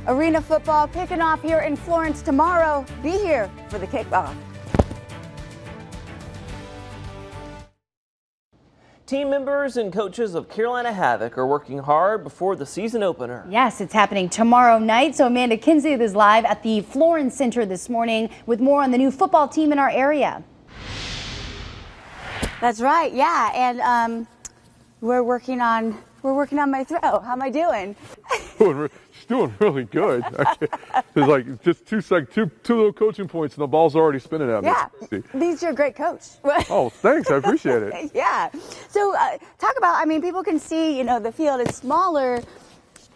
Arena football kicking off here in Florence tomorrow. Be here for the kickoff. Team members and coaches of Carolina Havoc are working hard before the season opener. Yes, it's happening tomorrow night. So Amanda Kinsey is live at the Florence Center this morning with more on the new football team in our area. That's right, yeah, and we're working on my throw. How am I doing? She's doing really good. It's like just two little coaching points and the ball's already spinning at me. Yeah, Lee's your great coach. Oh, thanks. I appreciate it. Yeah. So talk about, I mean, people can see, the field is smaller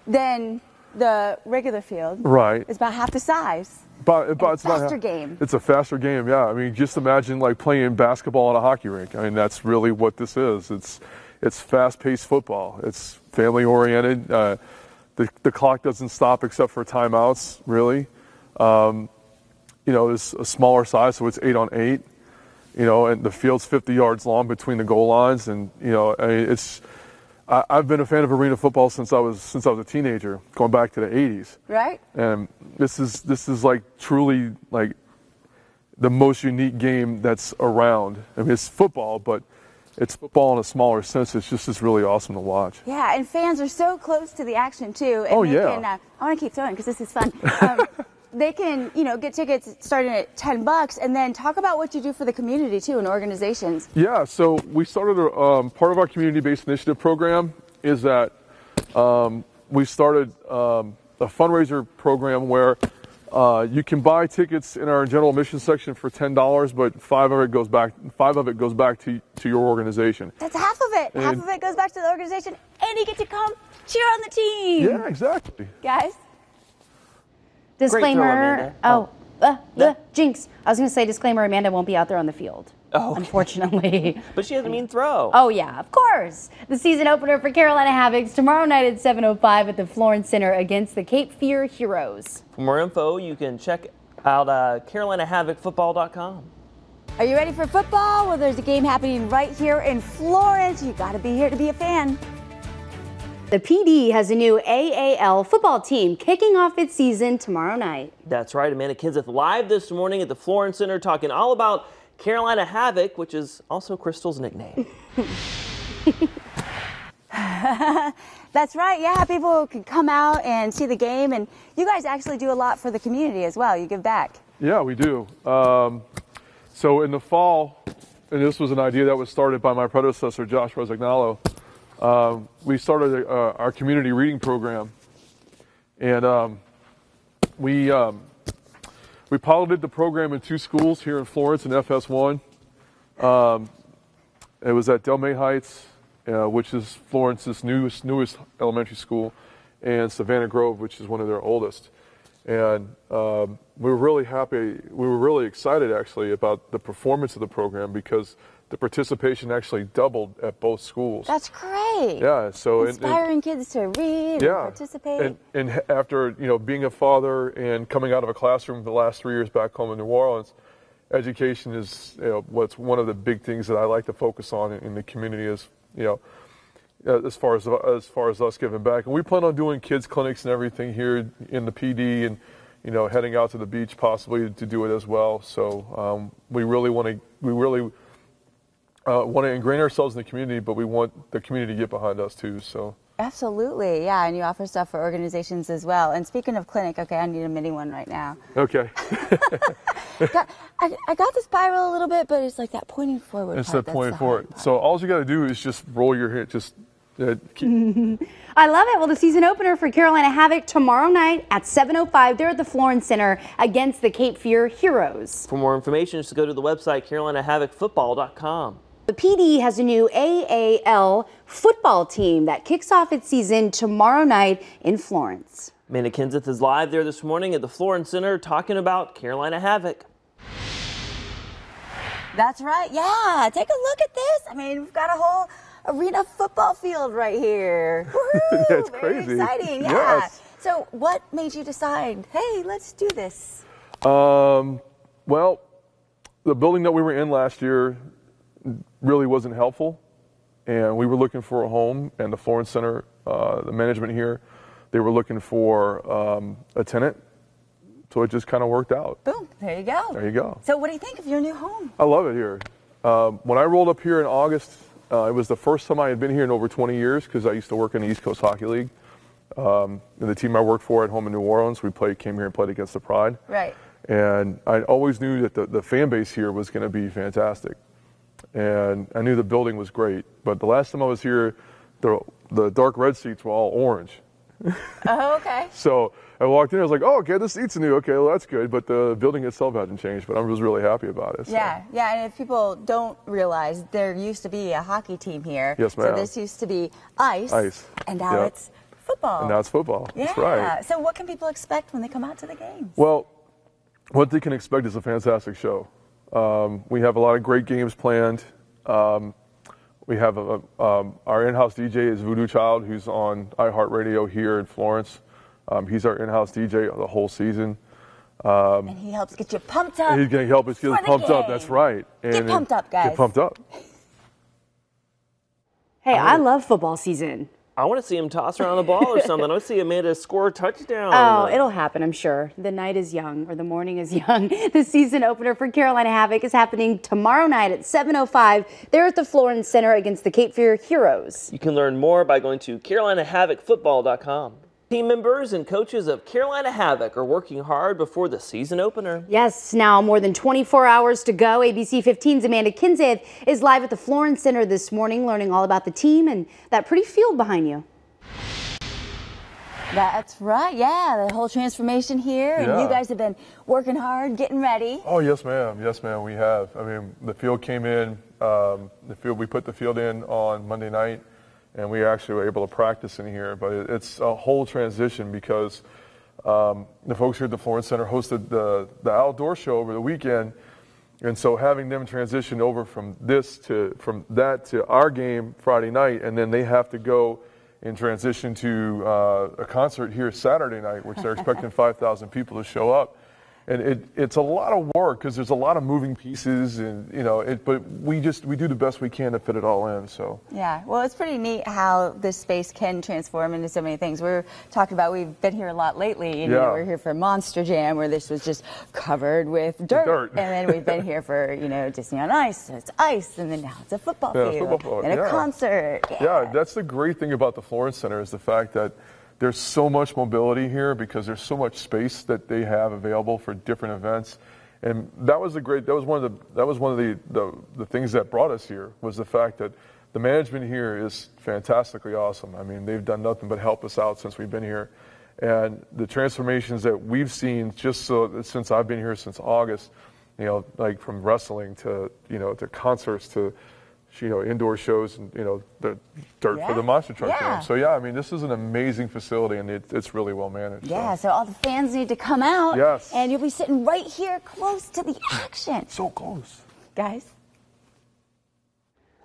than the regular field. Right. It's about half the size. But it's a faster game. It's a faster game, yeah. I mean, just imagine like playing basketball on a hockey rink. I mean, that's really what this is. It's fast-paced football. It's family-oriented. The clock doesn't stop except for timeouts, really. It's a smaller size, so it's 8-on-8. And the field's 50 yards long between the goal lines, and I mean, I've been a fan of arena football since I was a teenager, going back to the 80s. Right. And this is like truly like the most unique game that's around. I mean, it's football, but it's football in a smaller sense. It's really awesome to watch. Yeah, and fans are so close to the action too. And I want to keep throwing because this is fun. They can, get tickets starting at $10, and then talk about what you do for the community too and organizations. Yeah, so we started part of our community-based initiative program is that we started a fundraiser program where you can buy tickets in our general admission section for $10, but $5 of it goes back to your organization. That's half of it. Half of it goes back to the organization, and you get to come cheer on the team. Yeah, exactly. Guys. Disclaimer. Jinx. I was going to say disclaimer. Amanda won't be out there on the field. Oh, okay. Unfortunately. But she has a mean throw. Oh, yeah, of course. The season opener for Carolina Havocs tomorrow night at 7:05 at the Florence Center against the Cape Fear Heroes. For more info, you can check out CarolinaHavocFootball.com. Are you ready for football? Well, there's a game happening right here in Florence. You got to be here to be a fan. The PD has a new AAL football team kicking off its season tomorrow night. That's right. Amanda Kinsey live this morning at the Florence Center talking all about Carolina Havoc, which is also Crystal's nickname. That's right. Yeah, people can come out and see the game, and you guys actually do a lot for the community as well. You give back. Yeah, we do. So in the fall, and this was an idea that was started by my predecessor, Josh Rosignolo, we started our community reading program, and we piloted the program in 2 schools here in Florence in FS1. It was at Del May Heights, which is Florence's newest elementary school, and Savannah Grove, which is one of their oldest. And we were really happy. We were really excited actually about the performance of the program because the participation actually doubled at both schools. That's great. Yeah, so inspiring kids to read and participate. And after being a father and coming out of a classroom the last 3 years back home in New Orleans, education is what's one of the big things that I like to focus on in the community is as far as us giving back. And we plan on doing kids clinics and everything here in the PD and heading out to the beach possibly to do it as well. So we really want to ingrain ourselves in the community, but we want the community to get behind us too. So absolutely, yeah, and you offer stuff for organizations as well. And speaking of clinic, okay, I need a mini one right now. Okay. I got the spiral a little bit, but it's like that pointing forward. It's that pointing forward. So all you got to do is just roll your head, just keep. I love it. Well, the season opener for Carolina Havoc tomorrow night at 7:05. They're at the Florence Center against the Cape Fear Heroes. For more information, just go to the website CarolinaHavocFootball.com. The PD has a new AAL football team that kicks off its season tomorrow night in Florence. Amanda Kinsey is live there this morning at the Florence Center talking about Carolina Havoc. That's right. Yeah, take a look at this. I mean, we've got a whole arena football field right here. Woohoo! That's very crazy. Exciting. Yeah. Yes. So what made you decide, hey, let's do this? Well, the building that we were in last year really wasn't helpful, and we were looking for a home, and the Florence Center, the management here, they were looking for a tenant, so it just kind of worked out. Boom, there you go. There you go. So what do you think of your new home? I love it here. When I rolled up here in August, it was the first time I had been here in over 20 years because I used to work in the East Coast Hockey League. And the team I worked for at home in New Orleans, came here and played against the Pride. Right. And I always knew that the fan base here was going to be fantastic. And I knew the building was great. But the last time I was here, the dark red seats were all orange. Oh, okay. So I walked in, I was like, oh, okay, the seats are new. Okay, well, that's good. But the building itself hasn't changed, but I was really happy about it. So. Yeah, yeah, and if people don't realize, there used to be a hockey team here. Yes, ma'am. So this used to be ice. And now it's football. And now it's football. Yeah. That's right. So what can people expect when they come out to the games? Well, what they can expect is a fantastic show. We have a lot of great games planned. We have our in-house DJ is Voodoo Child, who's on iHeartRadio here in Florence. He's our in-house DJ the whole season. And he helps get you pumped up. He's going to help us get pumped up. That's right. Get pumped up, guys. Get pumped up. Hey, I love football season. I want to see him toss around the ball or something. I want to see Amanda score a touchdown. Oh, it'll happen, I'm sure. The night is young, or the morning is young. The season opener for Carolina Havoc is happening tomorrow night at 7:05. They're at the Florence Center against the Cape Fear Heroes. You can learn more by going to CarolinaHavocFootball.com. Team members and coaches of Carolina Havoc are working hard before the season opener. Yes, now more than 24 hours to go. ABC 15's Amanda Kinseth is live at the Florence Center this morning, learning all about the team and that pretty field behind you. That's right, yeah, the whole transformation here, and you guys have been working hard, getting ready. Oh, yes, ma'am. Yes, ma'am, we have. I mean, the field came in, we put the field in on Monday night, and we actually were able to practice in here. But it's a whole transition because the folks here at the Florence Center hosted the outdoor show over the weekend, and so having them transition over from that to our game Friday night, and then they have to go and transition to a concert here Saturday night, which they're expecting 5,000 people to show up. And it's a lot of work because there's a lot of moving pieces, and but we do the best we can to fit it all in. So yeah, well, it's pretty neat how this space can transform into so many things. We're talking about, we've been here a lot lately, and we're here for Monster Jam, where this was just covered with dirt. And then we've been here for Disney on Ice, so it's ice, and then now it's a football field and a concert. Yeah, that's the great thing about the Florence Center is the fact that there's so much mobility here because there's so much space that they have available for different events, and that was one of the things that brought us here, was the fact that the management here is fantastically awesome. I mean, they've done nothing but help us out since we've been here, and the transformations that we've seen since I've been here since August, like from wrestling to to concerts to indoor shows and, the dirt for the monster truck game. So, I mean, this is an amazing facility, and it's really well managed. Yeah, so all the fans need to come out. Yes. And you'll be sitting right here close to the action. So close. Guys.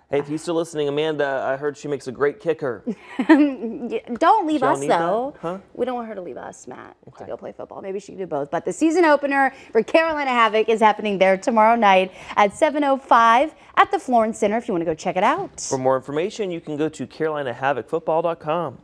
Hey, if you're still listening, Amanda, I heard she makes a great kicker. Don't leave us, though. Huh? We don't want her to leave us, Matt, to go play football. Maybe she can do both. But the season opener for Carolina Havoc is happening there tomorrow night at 7:05 at the Florence Center if you want to go check it out. For more information, you can go to CarolinaHavocFootball.com.